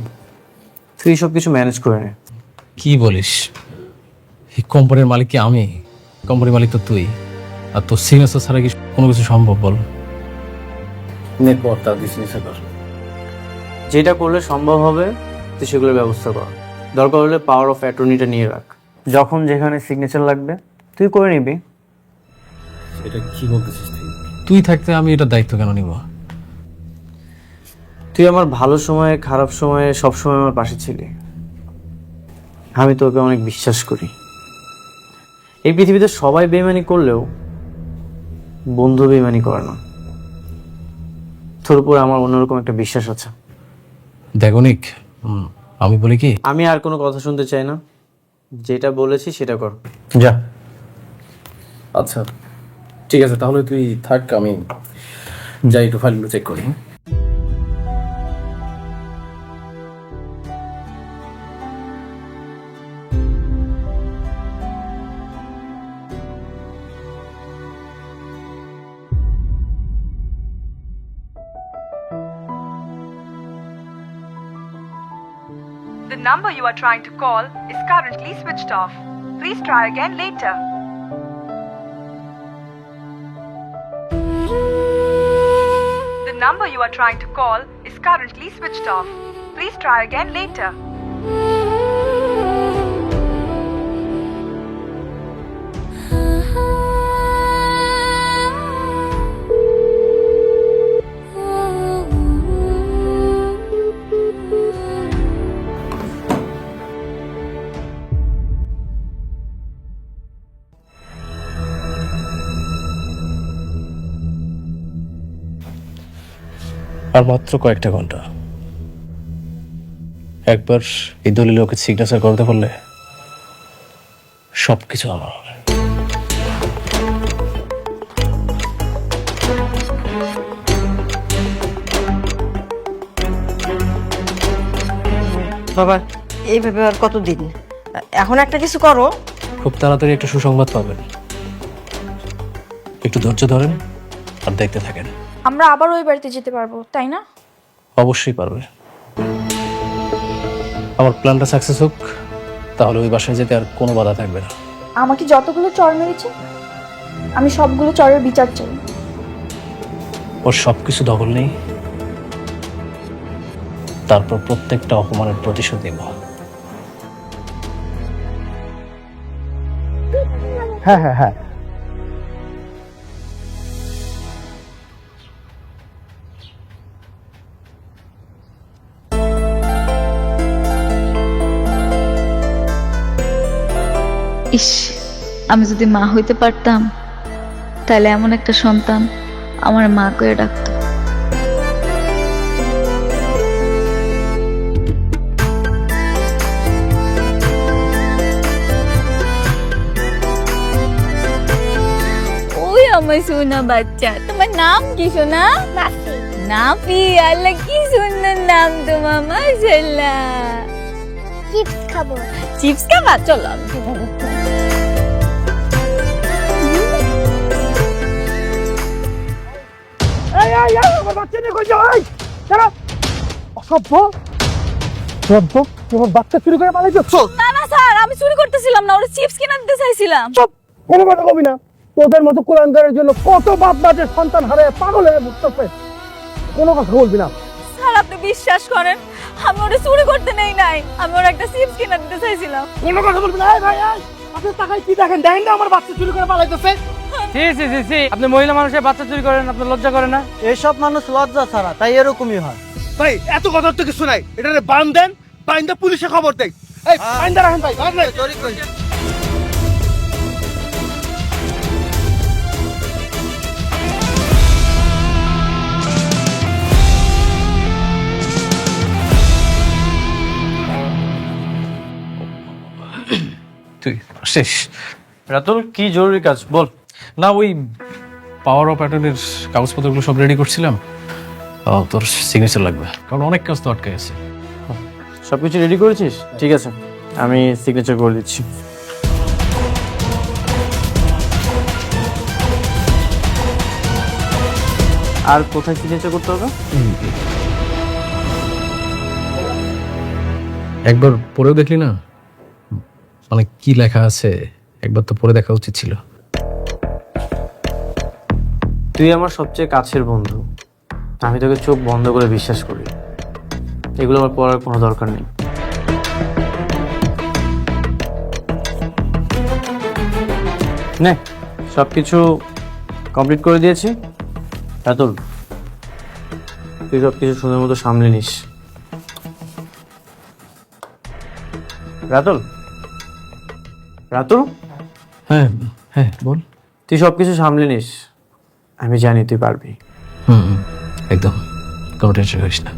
তুই সব কিছু ম্যানেজ করে নে। কি বলিস? এই কোম্পানির মালিক কি আমি? কোম্পানির মালিক তো তুই। আর তোর সিগনেচার ছাড়া কি কোনো কিছু সম্ভব বল? যেটা করলে সম্ভব হবে তুই সেগুলোর ব্যবস্থা কর। দরকার হলে পাওয়ার অফ অ্যাটর্নিটা নিয়ে রাখ। যখন যেখানে সিগনেচার লাগবে তুই করে নিবি। এটা কি বলতেছিস তুই? তুই থাকতে আমি এটার দায়িত্ব কেন নিব? তুই আমার ভালো সময়ে খারাপ সময়ে সবসময় আমার পাশে ছিলি। আমি তোকে অনেক বিশ্বাস করি। এই পৃথিবীতে সবাই বেইমানি করলেও বন্ধু বেইমানি করে না। তোর উপর আমার অন্যরকম একটা বিশ্বাস আছে। দেখনিক, আমি বলি কি, আমি আর কোনো কথা শুনতে চাই না। যেটা বলেছি সেটা কর, যা। আচ্ছা ঠিক আছে, তাহলে তুই থাক, আমি যাই একটু ফাইলগুলো চেক করি। The number you are trying to call is currently switched off. Please try again later. The number you are trying to call is currently switched off. Please try again later. আর মাত্র কয়েকটা ঘন্টা। একবার এই দলিলে ওকে signature করতে পারলে সবকিছু আমার হবে। বাবা এইভাবে আর কতদিন? এখন একটা কিছু করো। খুব তাড়াতাড়ি একটা সুসংবাদ পাবেন। একটু ধৈর্য ধরেন আর দেখতে থাকেন। আমরা আবার ওই বাড়িতে যেতে পারবো, তাই না? অবশ্যই পারবে। আমার প্ল্যানটা সাকসেস হোক, তাহলে ওই বাসায় যেতে আর কোনো বাধা থাকবে না। আমাকে যতগুলো চর মেরেছে আমি সবগুলো চরের বিচার চাই। ওর সবকিছু দখল নেই, তারপর প্রত্যেকটা অপমানের প্রতিশোধ নেব। হ্যাঁ হ্যাঁ হ্যাঁ, ইস, আমি যদি মা হইতে পারতাম তাহলে এমন একটা সন্তান আমার মা করে ডাকতো। ওই আমার সোনা বাচ্চা, তোমার নাম কি সোনা? নাফি। আল্লাহ কি সুন্দর নাম তোমার, মাশাআল্লাহ। চিপস খাবো। চিপস খাবা? চলো আমি বাচ্চা চুরি করে পালাই যাচ্ছ? না না স্যার, আমি চুরি করতেছিলাম না, ওরা চিপস কিনে দিতে চাইছিলাম। কোনো কথা কবি না। তোদের মতো কোরআনদারের জন্য কত বাপ মাঝে সন্তান হারে পাগল হয়ে ঘুরতেছে। কোনো কথা বলবি না। স্যার আপনি বিশ্বাস করেন, আমি ওরা চুরি করতে নেই নাই, আমি ওরা একটা চিপস কিনে দিতে চাইছিলাম। কোনো কথা বলবি না। ভাই আপনার টাকায় কি দেখেন? দেখেন না আমার বাচ্চা চুরি করে পালাইতেছে। আপনি মহিলা মানুষের বাচ্চা চুরি করেন, আপনার লজ্জা করে না? এসব মানুষ লজ্জা ছাড়া, তাই এরকমই হয়। ভাই এত কথা তো কিছু নাই, এটারে বান দেন, বাইন্দা পুলিশে খবর দেন। এই বাইন্দা রাখেন ভাই, চুরি করি। তুই শেষ। রাতুল, কি জরুরি কাজ বল। না, ওই পাওয়ার অফ অ্যাটর্নির কাগজপত্রগুলো সব রেডি করছিলাম। তোর সিগনেচার লাগবে, কারণ অনেক কাজ তো আটকে গেছে। সবকিছু রেডি করেছিস? ঠিক আছে, আমি সিগনেচার করে দিচ্ছি। আর কোথায় সিগনেচার করতে হবে? একবার পরেও দেখলি না, মানে কি লেখা আছে একবার তো পড়ে দেখা উচিত ছিল। তুই আমার সবচেয়ে কাছের বন্ধু, আমি তোকে চোখ বন্ধ করে বিশ্বাস করি। এগুলো আমার পড়ার কোনো দরকার নেই। নে, সব কিছু কমপ্লিট করে দিয়েছি। রাতুল, তুই সব কিছু সুন্দর মতো সামলে নিস। রাতুল, রাতুল, হ্যাঁ হ্যাঁ বল। তুই সব কিছু সামলে নিস, আমি জানি তুই পারবি। একদম, কোনো টেনশন করিস না।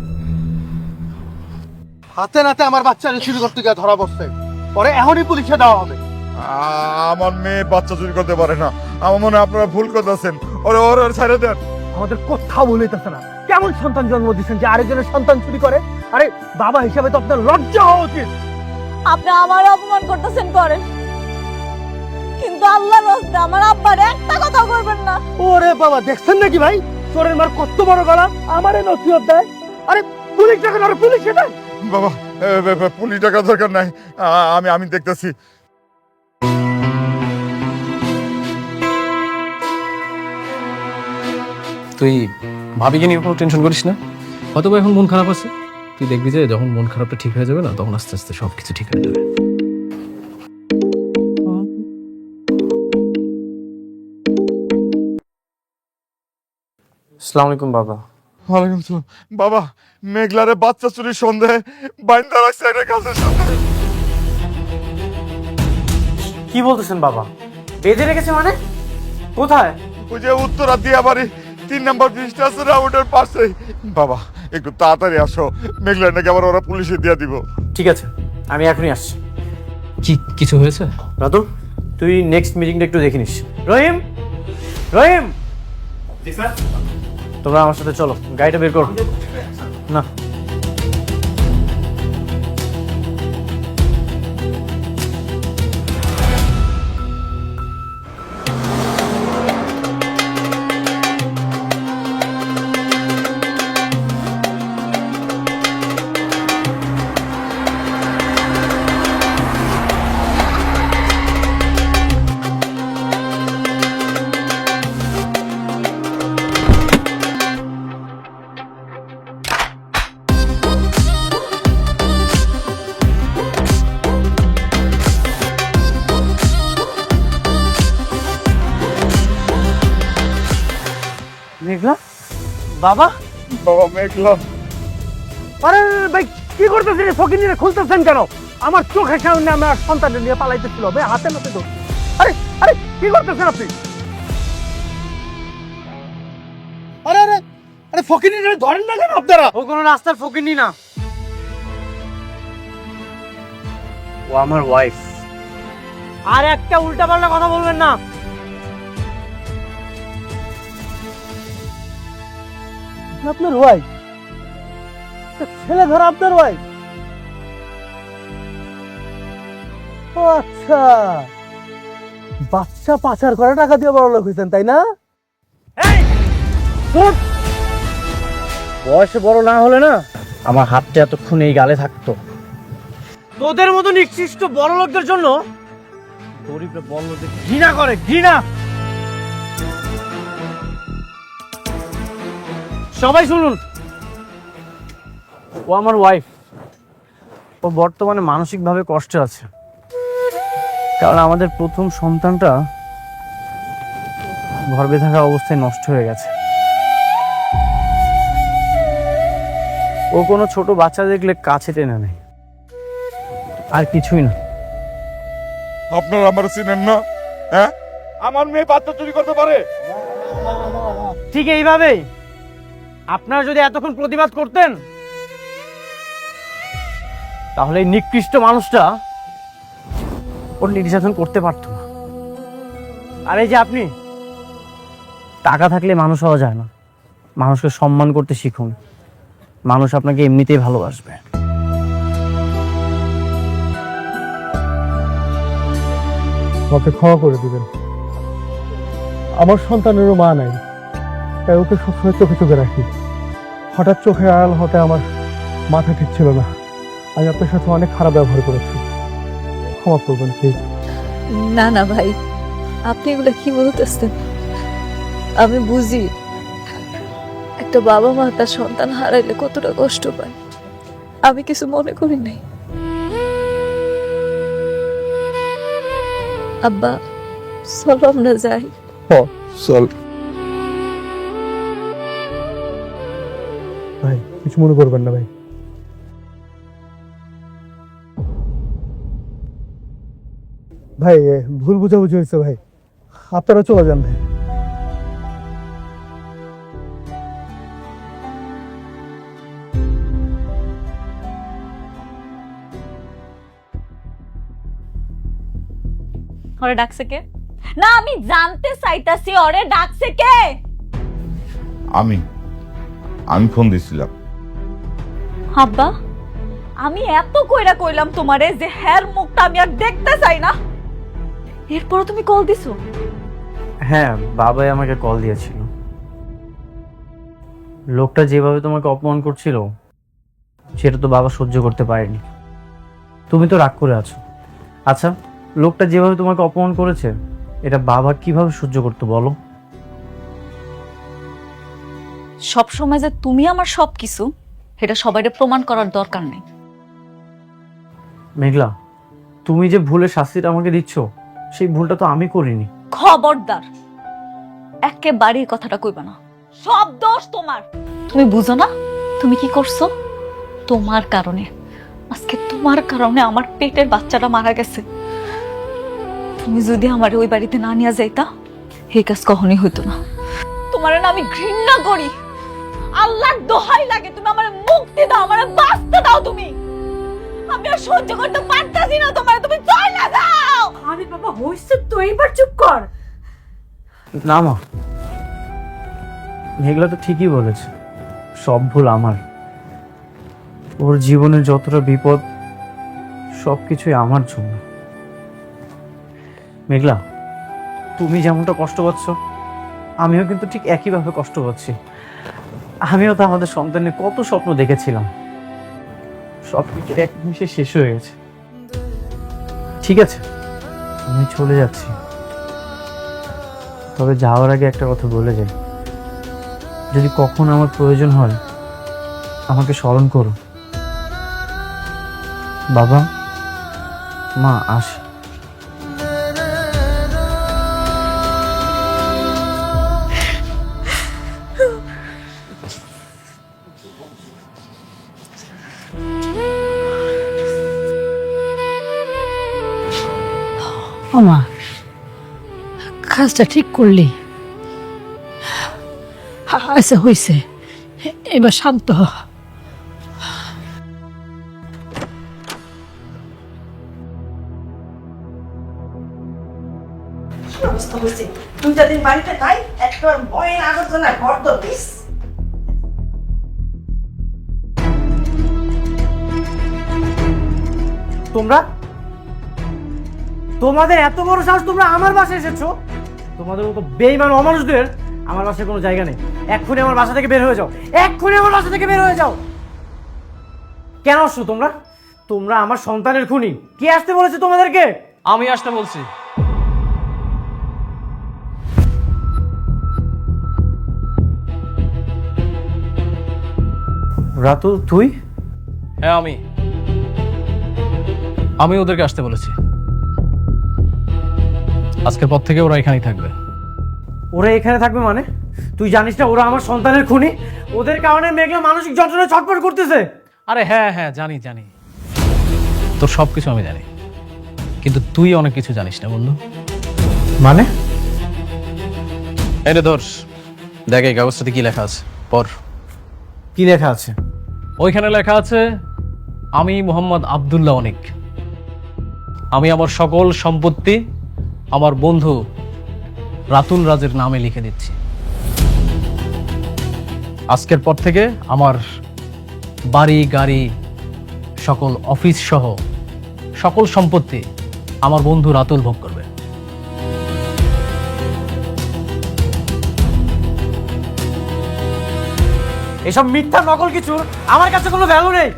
হাতে নাতে আমার বাচ্চাকে চুরি করতে গিয়ে ধরা পড়ছে, পরে এখনই পুলিশে দেওয়া হবে। আমার মেয়ে বাচ্চা চুরি করতে পারে না। আমার মনে হয় আপনারা ভুল করতেছেন। ওরে ওরে ছেড়ে দেন। আমাদের কোথাও বলিতেছে না। কেমন সন্তান জন্ম দিচ্ছেন যে আরেকজনের সন্তান চুরি করে? আরে বাবা হিসাবে তো আপনার লজ্জা হওয়া উচিত। আপনি আমার অপমান করতেছেন করেন, কিন্তু আল্লাহর রাস্তায় আমার আব্বার একটা কথা করবেন না। ওরে বাবা, দেখছেন নাকি ভাই চোরের মার কত বড় গলা? আমারে নসিহত দেয়। আরে পুলিশ টাকা ধরে পুলিশে দেয়। বাবা পুলিশ টাকা দরকার নাই, আমি দেখতেছি। তুই ভাবিকে নিয়ে কোনো টেনশন করিস না, হয়তো বা এখন মন খারাপ আছে। তুই দেখবি যে যখন মন খারাপটা ঠিক হয়ে যাবে না, তখন আস্তে আস্তে সব কিছু ঠিক হয়ে যাবে। আসসালামু আলাইকুম বাবা। ওয়ালাইকুম আসসালাম। বাবা, মেঘলারে বাচ্চা চুরির সন্দেহে বাইন্দা রাখছে একটা কাজের সাথে। কি বলতেছেন বাবা? বেঁধে রেখেছে মানে? কোথায়? ওই যে উত্তরা দিয়া বাড়ি 3 নম্বর ব্রিজটা আছে না, ওটার পাশেই। বাবা একটু তাড়াতাড়ি আসো, মেঘলা নাকি আবার ওরা পুলিশে দিয়ে দিব। ঠিক আছে, আমি এখনই আসছি। কি কিছু হয়েছে? রাতুল, তুই নেক্সট মিটিংটা একটু দেখে নিস। রহিম, রহিম, তোমরা আমার সাথে চলো, গাড়িটা বের করো। না, মেঘলা, বাবা। বাবা মেঘলা, আরে ভাই কি করতেছেন? ফকির নিয়ে খুলতেছেন কেন? আমার চোখের সামনে আমার সন্তানকে নিয়ে পালাইতেছিল ভাই, হাতে নাতে তো। আরে আরে কি করতেছেন আপনি? আরে আরে আরে ফকির নিয়ে ধরেন না কেন আপনারা? ও কোনো রাস্তার ফকির নি না, ও আমার ওয়াইফ। আর একটা উল্টাপাল্টা কথা বলবেন না। আপনার ওয়াইফ? ছেলে ধরা আপনার ওয়াইফ? ও আচ্ছা, বাচ্চা পাচার করে টাকা দিয়ে বড় লোক হয়েছেন তাই না? বয়সে বড় না হলে না আমার হাতটা এতক্ষণ এই গালে থাকতো। তোদের মতো নিকৃষ্ট বড় লোকদের জন্য গরিবরা বড় লোকদের ঘৃণা করে, ঘৃণা। সবাই শুনুন, ও আমার ওয়াইফ। ও বর্তমানে মানসিকভাবে কষ্টে আছে, কারণ আমাদের প্রথম সন্তানটা গর্ভে থাকা অবস্থায় নষ্ট হয়ে গেছে। ও কোনো ছোট বাচ্চা দেখলে কাছে টেনে নেয়, আর কিছুই না। আপনারা আমার চিনেন না? হ্যাঁ, আমার মেয়ে বাচ্চা চুরি করতে পারে? ঠিক এইভাবেই আপনারা যদি এতক্ষণ প্রতিবাদ করতেন, তাহলে এই নিকৃষ্ট মানুষটা ওর নির্যাতন করতে পারত না। আর এই যে আপনি, টাকা থাকলে মানুষ হওয়া যায় না। মানুষকে সম্মান করতে শিখুন, মানুষ আপনাকে এমনিতেই ভালোবাসবে। ওকে ক্ষমা করে দিবেন। আমার সন্তানেরও মা নাই, তাই ওকে সবসময় চোখে চোখে রাখি। হঠাৎ চোখে আড়াল হতে আমার মাথা ঠিক ছিল না। আমি আপনার সাথে অনেক খারাপ ব্যবহার করেছি, ক্ষমা করবেন প্লিজ। না না ভাই, আপনি এগুলো কি বলতেছেন? আমি বুঝি একটা বাবা মা তার সন্তান হারাইলে কতটা কষ্ট পায়। আমি কিছু মনে করি নাই। আব্বা চলো আমরা যাই। চল। ভাই কিছু মনে করবেন না ভাই। ভাই ভুল বুঝাবুঝি হয়েছে ভাই, আপনারা চলে যান ভাই। ওরে ডাকছে কে? না আমি জানতে চাইতাছি ওরে ডাকছে কে? আমি ফোন দিছিলাম। আব্বা আমি এত কইরা কইলাম তোমারে যে হের মুখটা আমি আর দেখতে চাই না, এরপর তুমি কল দিছো? হ্যাঁ, বাবাই আমাকে কল দিয়েছিল। লোকটা যেভাবে তোমাকে অপমান করছিল সেটা তো বাবা সহ্য করতে পারেনি। তুমি তো রাগ করে আছো। আচ্ছা, লোকটা যেভাবে তোমাকে অপমান করেছে এটা বাবা কিভাবে সহ্য করতে বলো? সব সময় যে তুমি আমার সবকিছু এটা সবাইকে প্রমাণ করার দরকার নেই। মেঘলা, তুমি যে ভুলের শাস্তিটা আমাকে দিচ্ছ সেই ভুলটা তো আমি করিনি। খবরদার একেবারে এই কথাটা কইবা না, সব দোষ তোমার। তুমি বুঝো না তুমি কি করছো? তোমার কারণে আজকে তোমার কারণে আমার পেটের বাচ্চাটা মারা গেছে। তুমি যদি আমার ওই বাড়িতে না নিয়ে যাইতা এই কাজ কখনোই হইতো না। তোমার না আমি ঘৃণা করি, আল্লাহর দোহাই লাগে তুমি আমার মুক্তি দাও, আমার বাঁচতে দাও। তুমি আমি আর সহ্য করতে পারতাছি না তোমার, তুমি চলে যাও। আরে বাবা হইছে তো, এইবার চুপ কর। না মা, মেঘলা তো ঠিকই বলেছে, সব ভুল আমার। ওর জীবনের যতটা বিপদ সবকিছুই আমার জন্য। মেঘলা, তুমি যেমনটা কষ্ট পাচ্ছ আমিও কিন্তু ঠিক একইভাবে কষ্ট পাচ্ছি। আমিও তো আমাদের সন্তানের কত স্বপ্ন দেখেছিলাম, সবকিছু এক নিমিষে শেষ হয়ে গেছে। ঠিক আছে, আমি চলে যাচ্ছি, তবে যাওয়ার আগে একটা কথা বলে যাই, যদি কখনো আমার প্রয়োজন হয় আমাকে স্মরণ করো। বাবা মা, আসি। ওমা, কাজটা ঠিক করলি। আচ্ছা হয়েছে, এবার শান্ত হ। অবস্থা হয়েছে, 2 দিন বাড়িতে তাই একটা বয়ের আলোচনা ঘর দিস। তোমাদের এত বড় সাহস, তোমরা আমার বাসায় এসেছো? তোমাদের মতো বেঈমান অমানুষদের আমার বাসায় কোনো জায়গা নেই। এক্ষুনি আমার বাসা থেকে বের হয়ে যাও, এক্ষুনি আমার বাসা থেকে বের হয়ে যাও। কেন আসছো তোমরা? তোমরা আমার সন্তানের খুনি। কে আসতে বলেছে তোমাদেরকে? আমি আসতে বলছি। রাতুল, তুই? হ্যাঁ আমি ওদেরকে আসতে বলেছি। আজকের পর থেকে ওরা এখানেই থাকবে। ওরা এখানে থাকবে মানে? তুই জানিস না ওরা আমার সন্তানের খুনি? ওদের কারণে মেঘলা মানসিক যন্ত্রণায় ছটফট করতেছে। আরে হ্যাঁ জানি তোর সব কিছু আমি জানি, কিন্তু তুই অনেক কিছু জানিস না বন্ধু। মানে? এই রে ধর, দেখ এই কাগজটাতে কি লেখা আছে, পড়। কি লেখা আছে? ওইখানে লেখা আছে, আমি মোহাম্মদ আব্দুল্লাহ অনিক, আমি আমার সকল সম্পত্তি আমার বন্ধু রাতুল রাজের নামে লিখে দিচ্ছি। আজকের পর থেকে আমার বাড়ি গাড়ি সকল অফিস সহ সকল সম্পত্তি আমার বন্ধু রাতুল ভোগ করবে। এসব মিথ্যা নকল কিছু আমার কাছে কোনো ভ্যালু নেই।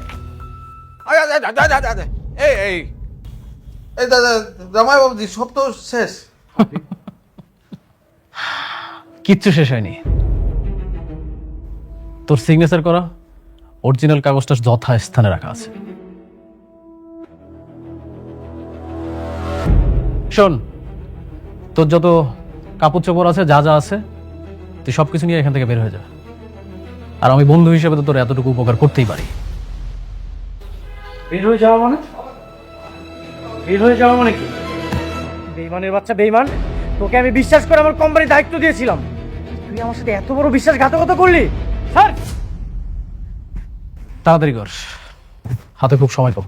এই এই দাদা জামাই বাবুজি সব তো শেষ। কিচ্ছু শেষ হয়নি। তোর সিগনেচার করা অরিজিনাল কাগজটা যথা স্থানে রাখা আছে। শোন, তোর যত কাপড় চোপড় আছে, যা যা আছে, তুই সবকিছু নিয়ে এখান থেকে বের হয়ে যা। আর আমি বন্ধু হিসেবে তো তোর এতটুকু উপকার করতেই পারি। বের হয়ে যাওয়া মানে? বের হয়ে যাওয়া মানে কি? বেইমানের বাচ্চা বেইমান, তোকে আমি বিশ্বাস করে আমার কোম্পানির দায়িত্ব দিয়েছিলাম, তুই আমার সাথে এত বড় বিশ্বাসঘাতকতা করলি? স্যার তাড়াতাড়ি কর, হাতে খুব সময় কম।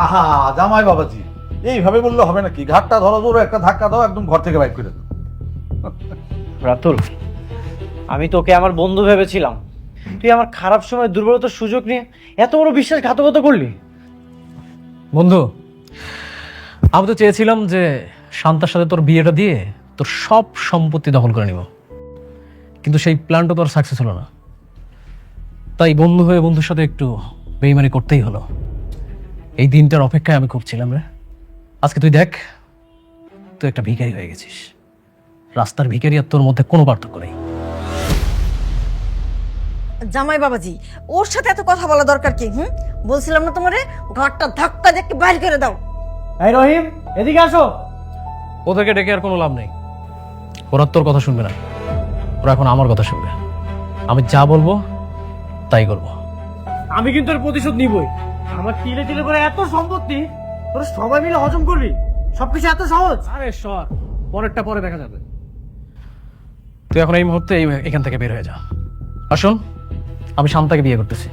আহা জামাই বাবাজি, এইভাবে বললে হবে নাকি? ঘাটটা ধরো, জোরে একটা ধাক্কা দাও, একদম ঘর থেকে বাইক করে দাও। রাতুল, আমি তোকে আমার বন্ধু ভেবেছিলাম, তুই আমার খারাপ সময় দুর্বলতার সুযোগ নিয়ে এত বড় বিশ্বাসঘাতকতা করলি। বন্ধু, আমি তো চেয়েছিলাম যে শান্তার সাথে তোর বিয়েটা দিয়ে তোর সব সম্পত্তি দখল করে নিব, কিন্তু সেই প্ল্যানটা তোর সাকসেস হলো না। তাই বন্ধু হয়ে বন্ধুর সাথে একটু বেইমানি করতেই হলো। এই দিনটার অপেক্ষায় আমি খুব ছিলাম রে। আজকে তুই দেখ, তুই একটা ভিখারি হয়ে গেছিস। রাস্তার ভিখারি আর তোর মধ্যে কোনো পার্থক্য নেই। জামাই বাবাজি, ওর সাথে এত কথা বলা দরকার কি? বলছিলাম না তোমারে, ঘরটা ধাক্কা দিয়ে বাইর করে দাও। এই রহিম, এদিকে আসো। ওদেরকে ডেকে আর কোনো লাভ নেই, ওরা তোর কথা শুনবে না, ওরা এখন আমার কথা শুনবে। আমি যা বলবো তাই করবো। আমি কিন্তু এর প্রতিশোধ নিবই। আমার তিলে তিলে করে এত সম্পত্তি তোরা সবাই মিলে হজম করবি? সবকিছু এত সহজ? আরে সর, পরেরটা পরে দেখা যাবে। তুই এখন এই মুহূর্তে এখান থেকে বের হয়ে যা। আসুন, আমি শান্তাকে বিয়ে করতেছি,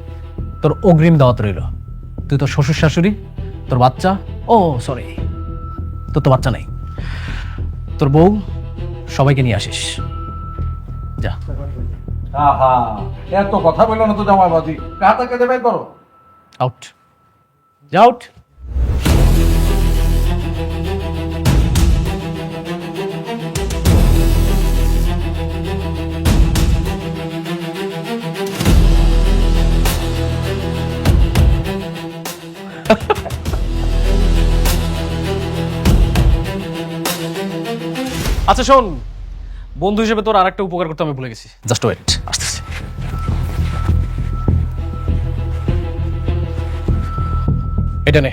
তোর অগ্রিম দাওয়াত রইল। তুই তোর শ্বশুর শাশুড়ি, তোর বাচ্চা, ও সরি, তোর তো বাচ্চা নেই, তোর বউ, সবাইকে নিয়ে আসিস। যা। আহা, এত কথা বললো না তো জামাই বাবাজি, কাটা কেটে বের করো। আউট, যা আউট। আচ্ছা শোন, বন্ধু হিসেবে তোর আরেকটা উপকার করতে আমি ভুলে গেছি। জাস্ট ওয়েট, আসতেছি। এটা নে,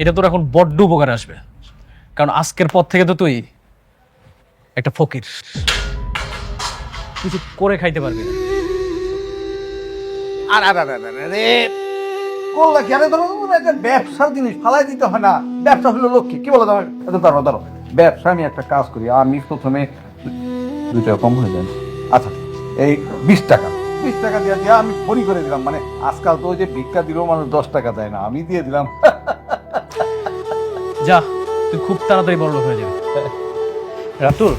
এটা তোর এখন বড্ড উপকারে আসবে, কারণ আজকের পর থেকে তো তুই একটা ফকির, কিছু করে খাইতে পারবি না। আর করলা কি? আরে ধরো একটা ব্যবসার জিনিস ফালাই দিতে হয় না। ব্যবসা হলো লক্ষ্মী, কি বলো? ধরো ব্যবসা, আমি একটা কাজ করি, আমি প্রথমে 2 টাকা কম হয়ে যায়। আচ্ছা, এই 20 টাকা দিয়ে আমি ফোনই করে দিলাম। মানে আজকাল তো ওই যে ভিক্ষা দিলেও মানুষ 10 টাকা দেয় না, আমি দিয়ে দিলাম। যা, তুই খুব তাড়াতাড়ি বড়লোক হয়ে যাবে। রাতুল,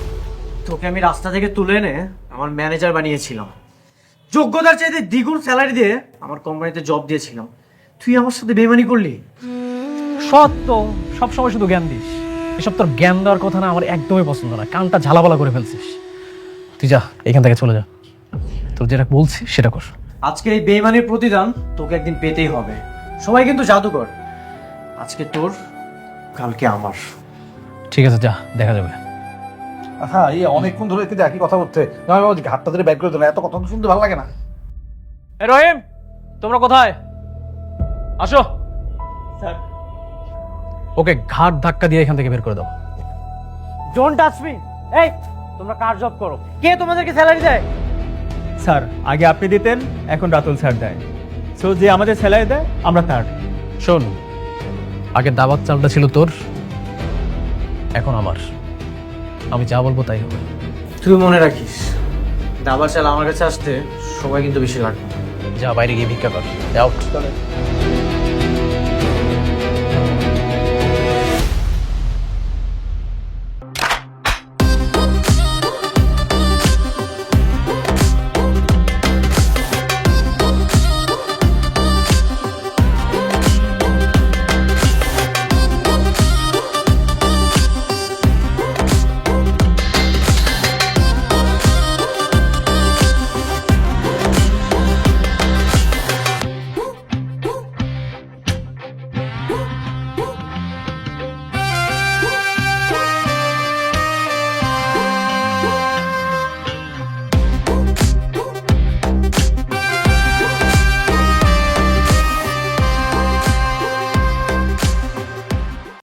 তোকে আমি রাস্তা থেকে তুলে এনে আমার ম্যানেজার বানিয়েছিলাম, যোগ্যতার চাইতে দ্বিগুণ স্যালারি দিয়ে আমার কোম্পানিতে জব দিয়েছিলাম, তুই আমার সাথে বেইমানি করলি। সত্য, সবসময় শুধু জ্ঞান দিস। এসব তোর জ্ঞান দেওয়ার কথা না, আমার একদমই পছন্দ না। কানটা ঝালাপালা করে ফেলছিস। তুই যা, এখান থেকে চলে যা। তোর যেটা বলছি সেটা কর। আজকে এই বেইমানির প্রতিদান তোকে একদিন পেতেই হবে। সবাই কিন্তু জাদুকর, আজকে তোর, কালকে আমার। ঠিক আছে, যা, দেখা যাবে। হ্যাঁ, এই অনেকক্ষণ ধরে কিন্তু একই কথা বলছে। জামাই বাবাজি, ঘাটটা ধরে ব্যাগ করে দিল, এত কথা তো শুনতে ভালো লাগে না। এ রহিম, তোমরা কোথায়? আসো। স্যার, ওকে ঘাট ধাক্কা দিয়ে এখান থেকে বের করে দাও। Don't touch me. এই, তোমরা কার জব করো? কে তোমাদেরকে স্যালারি দেয়? স্যার, আগে আপনি দিতেন, এখন রাতুল স্যার দেয়। সো যে আমাদের স্যালারি দেয় আমরা তার। শোন, আগে দাবাত চালটা ছিল তোর, এখন আমার। আমি যা বলবো তাই হবে। তুই মনে রাখিস, দাবার চাল আমার কাছে আসতে সবাই কিন্তু বেশি লাগবে। যা, বাইরে গিয়ে ভিক্ষা কর। আউট।